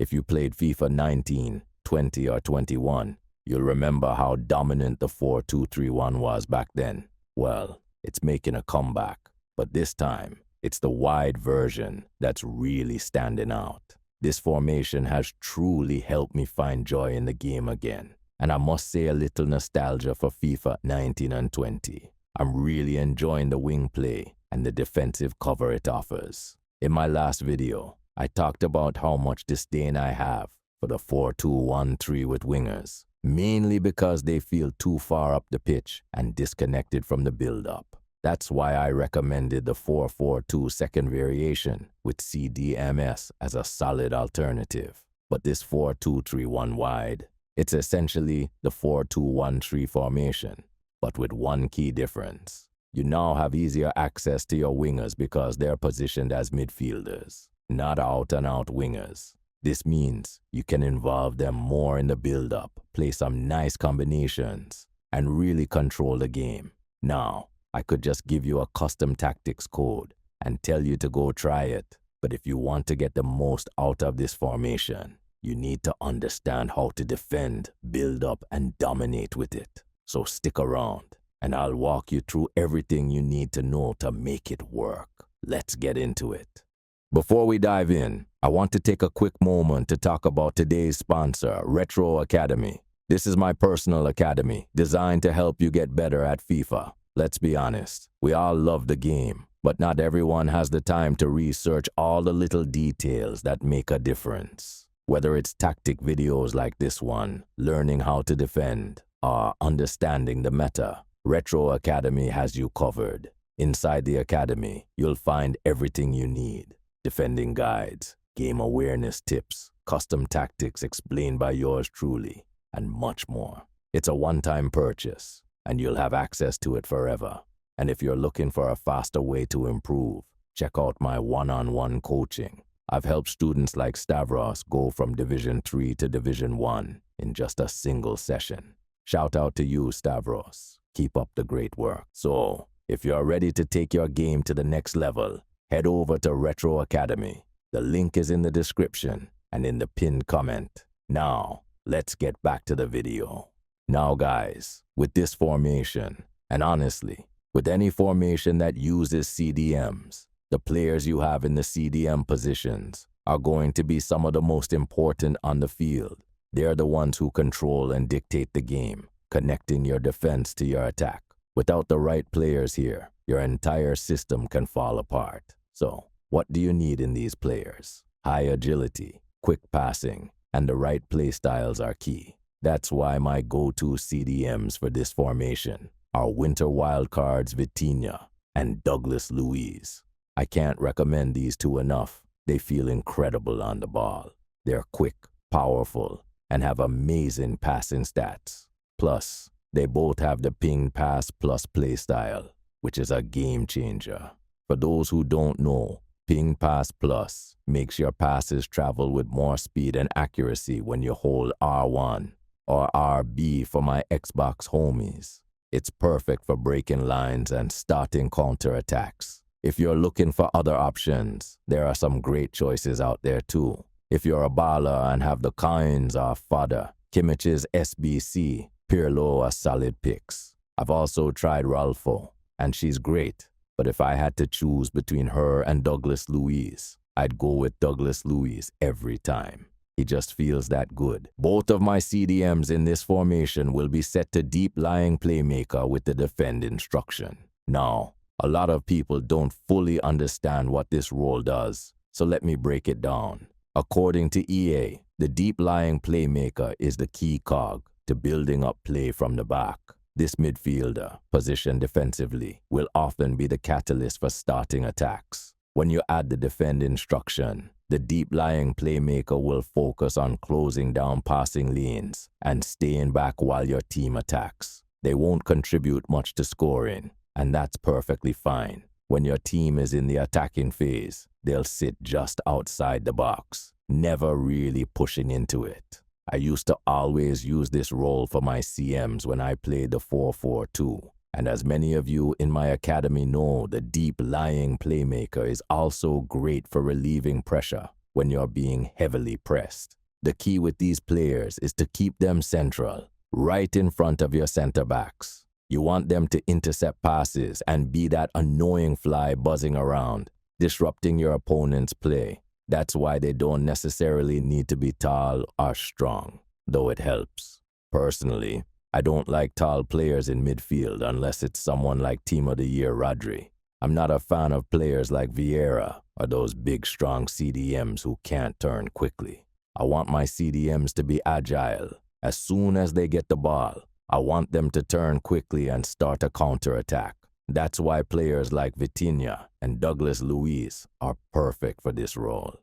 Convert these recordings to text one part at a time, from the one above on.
If you played FIFA 19, 20, or 21, you'll remember how dominant the 4-2-3-1 was back then. Well, it's making a comeback, but this time, it's the wide version that's really standing out. This formation has truly helped me find joy in the game again, and I must say a little nostalgia for FIFA 19 and 20. I'm really enjoying the wing play and the defensive cover it offers. In my last video, I talked about how much disdain I have for the 4-2-1-3 with wingers, mainly because they feel too far up the pitch and disconnected from the build-up. That's why I recommended the 4-4-2 second variation with CDMs as a solid alternative. But this 4-2-3-1 wide, it's essentially the 4-2-1-3 formation, but with one key difference. You now have easier access to your wingers because they're positioned as midfielders, not out-and-out wingers. This means you can involve them more in the build-up, play some nice combinations, and really control the game. Now, I could just give you a custom tactics code and tell you to go try it, but if you want to get the most out of this formation, you need to understand how to defend, build up, and dominate with it. So stick around, and I'll walk you through everything you need to know to make it work. Let's get into it. Before we dive in, I want to take a quick moment to talk about today's sponsor, Retro Academy. This is my personal academy, designed to help you get better at FIFA. Let's be honest, we all love the game, but not everyone has the time to research all the little details that make a difference. Whether it's tactic videos like this one, learning how to defend, or understanding the meta, Retro Academy has you covered. Inside the academy, you'll find everything you need. Defending guides, game awareness tips, custom tactics explained by yours truly, and much more. It's a one-time purchase, and you'll have access to it forever. And if you're looking for a faster way to improve, check out my one-on-one coaching. I've helped students like Stavros go from Division 3 to Division 1 in just a single session. Shout out to you, Stavros. Keep up the great work. So, if you're ready to take your game to the next level, head over to Retro Academy. The link is in the description and in the pinned comment. Now, let's get back to the video. Now guys, with this formation, and honestly, with any formation that uses CDMs, the players you have in the CDM positions are going to be some of the most important on the field. They're the ones who control and dictate the game, connecting your defense to your attack. Without the right players here, your entire system can fall apart. So, what do you need in these players? High agility, quick passing, and the right play styles are key. That's why my go-to CDMs for this formation are Winter Wildcards Vitinha and Douglas Luiz. I can't recommend these two enough. They feel incredible on the ball. They're quick, powerful, and have amazing passing stats. Plus, they both have the ping pass plus play style, which is a game changer. For those who don't know, Ping Pass Plus makes your passes travel with more speed and accuracy when you hold R1 or RB for my Xbox homies. It's perfect for breaking lines and starting counterattacks. If you're looking for other options, there are some great choices out there too. If you're a baller and have the coins or fodder, Kimmich's SBC, Pirlo are solid picks. I've also tried Ralfo, and she's great. But if I had to choose between her and Douglas Luiz, I'd go with Douglas Luiz every time. He just feels that good. Both of my CDMs in this formation will be set to deep lying playmaker with the defend instruction. Now, a lot of people don't fully understand what this role does, so let me break it down. According to EA, the deep lying playmaker is the key cog to building up play from the back. This midfielder, positioned defensively, will often be the catalyst for starting attacks. When you add the defend instruction, the deep-lying playmaker will focus on closing down passing lanes and staying back while your team attacks. They won't contribute much to scoring, and that's perfectly fine. When your team is in the attacking phase, they'll sit just outside the box, never really pushing into it. I used to always use this role for my CMs when I played the 4-4-2. And as many of you in my academy know, the deep lying playmaker is also great for relieving pressure. when you're being heavily pressed. The key with these players is to keep them central, right in front of your center backs. You want them to intercept passes and be that annoying fly buzzing around, disrupting your opponent's play. That's why they don't necessarily need to be tall or strong, though it helps. Personally, I don't like tall players in midfield unless it's someone like Team of the Year Rodri. I'm not a fan of players like Vieira or those big strong CDMs who can't turn quickly. I want my CDMs to be agile. As soon as they get the ball, I want them to turn quickly and start a counterattack. That's why players like Vitinha and Douglas Luiz are perfect for this role.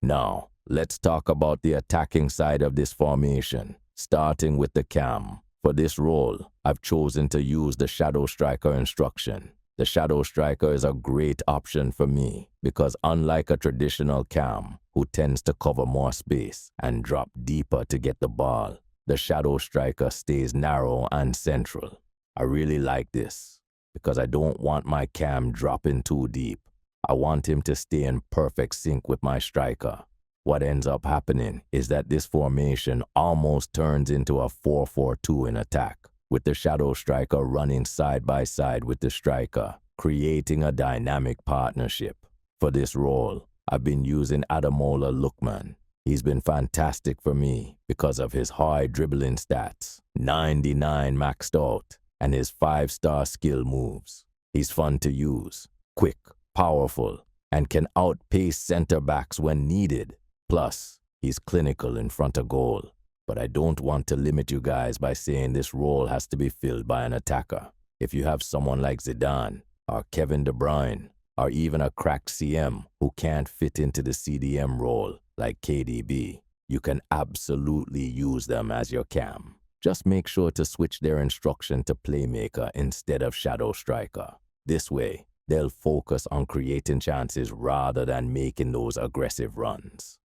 Now, let's talk about the attacking side of this formation, starting with the cam. For this role, I've chosen to use the Shadow Striker instruction. The Shadow Striker is a great option for me because unlike a traditional cam, who tends to cover more space and drop deeper to get the ball, the Shadow Striker stays narrow and central. I really like this because I don't want my cam dropping too deep. I want him to stay in perfect sync with my striker. What ends up happening is that this formation almost turns into a 4-4-2 in attack, with the Shadow Striker running side by side with the striker, creating a dynamic partnership. For this role, I've been using Ademola Lookman. He's been fantastic for me because of his high dribbling stats, 99 maxed out, and his 5-star skill moves. He's fun to use, quick, powerful, and can outpace center backs when needed. Plus, he's clinical in front of goal. But I don't want to limit you guys by saying this role has to be filled by an attacker. If you have someone like Zidane, or Kevin De Bruyne, or even a cracked CM who can't fit into the CDM role like KDB, you can absolutely use them as your cam. Just make sure to switch their instruction to playmaker instead of Shadow Striker. This way, they'll focus on creating chances rather than making those aggressive runs.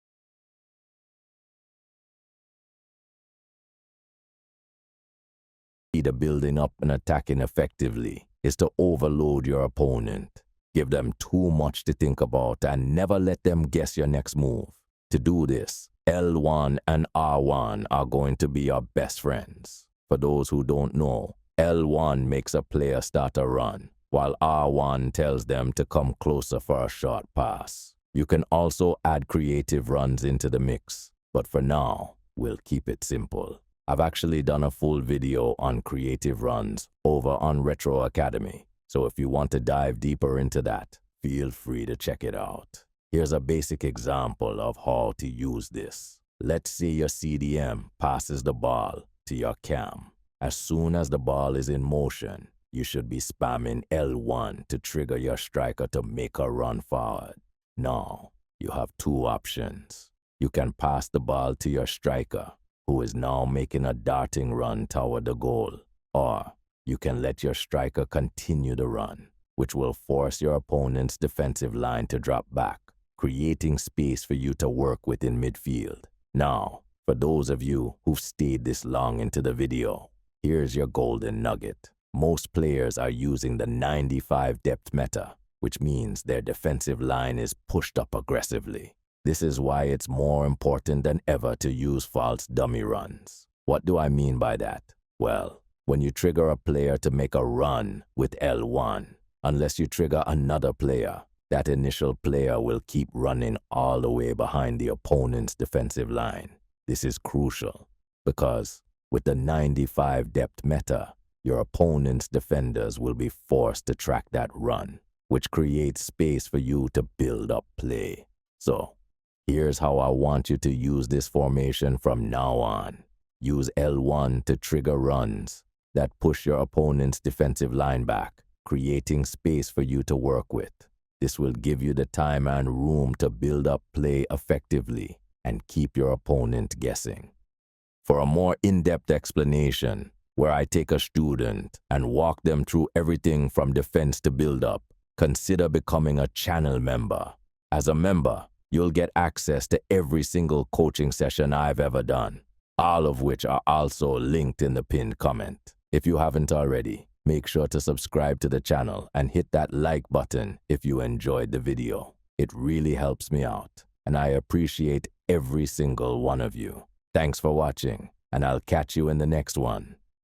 The building up and attacking effectively is to overload your opponent. Give them too much to think about and never let them guess your next move. To do this, L1 and R1 are going to be your best friends. For those who don't know, L1 makes a player start a run, while R1 tells them to come closer for a short pass. You can also add creative runs into the mix, but for now, we'll keep it simple. I've actually done a full video on creative runs over on Retro Academy, so if you want to dive deeper into that, feel free to check it out. Here's a basic example of how to use this. Let's say your CDM passes the ball to your cam. As soon as the ball is in motion, you should be spamming L1 to trigger your striker to make a run forward. Now, you have two options. You can pass the ball to your striker, who is now making a darting run toward the goal, or you can let your striker continue the run, which will force your opponent's defensive line to drop back, creating space for you to work with in midfield. Now, for those of you who've stayed this long into the video, here's your golden nugget. Most players are using the 95 depth meta, which means their defensive line is pushed up aggressively. This is why it's more important than ever to use false dummy runs. What do I mean by that? Well, when you trigger a player to make a run with L1, unless you trigger another player, that initial player will keep running all the way behind the opponent's defensive line. This is crucial because with the 95 depth meta, your opponent's defenders will be forced to track that run, which creates space for you to build up play. So, here's how I want you to use this formation from now on. Use L1 to trigger runs that push your opponent's defensive line back, creating space for you to work with. This will give you the time and room to build up play effectively and keep your opponent guessing. For a more in-depth explanation, where I take a student and walk them through everything from defense to build-up, consider becoming a channel member. As a member, you'll get access to every single coaching session I've ever done, all of which are also linked in the pinned comment. If you haven't already, make sure to subscribe to the channel and hit that like button if you enjoyed the video. It really helps me out. and I appreciate every single one of you. Thanks for watching, and I'll catch you in the next one.